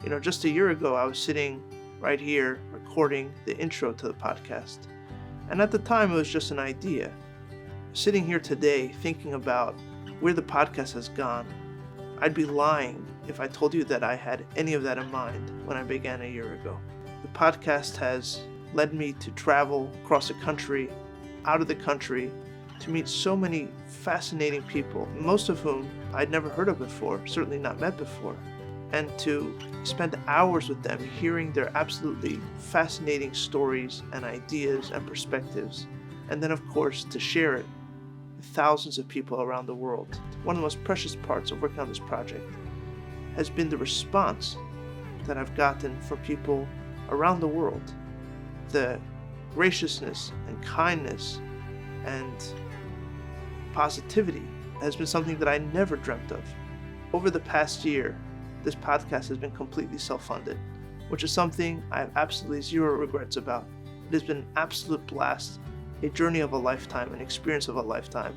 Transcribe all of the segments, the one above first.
Just a year ago, I was sitting right here recording the intro to the podcast. And at the time, it was just an idea. Sitting here today thinking about where the podcast has gone, I'd be lying if I told you that I had any of that in mind when I began a year ago. The podcast has led me to travel across the country, out of the country, to meet so many fascinating people, most of whom I'd never heard of before, certainly not met before, and to spend hours with them hearing their absolutely fascinating stories and ideas and perspectives, and then of course to share it with thousands of people around the world. One of the most precious parts of working on this project has been the response that I've gotten from people around the world. The graciousness and kindness and positivity has been something that I never dreamt of. Over the past year, this podcast has been completely self-funded, which is something I have absolutely zero regrets about. It has been an absolute blast, a journey of a lifetime, an experience of a lifetime.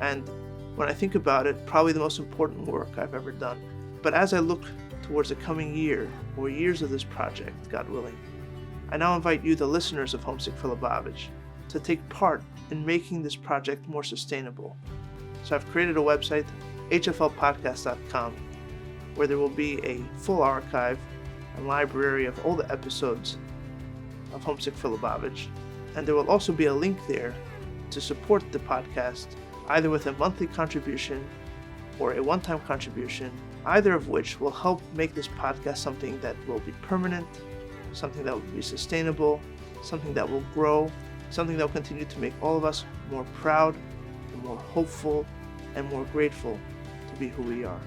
And when I think about it, probably the most important work I've ever done. But as I look towards the coming year or years of this project, God willing, I now invite you, the listeners of Homesick for Lubavitch, to take part in making this project more sustainable. So I've created a website, hflpodcast.com, where there will be a full archive and library of all the episodes of Homesick for Lubavitch. And there will also be a link there to support the podcast, either with a monthly contribution or a one-time contribution, either of which will help make this podcast something that will be permanent, something that will be sustainable, something that will grow, something that will continue to make all of us more proud and more hopeful and more grateful to be who we are.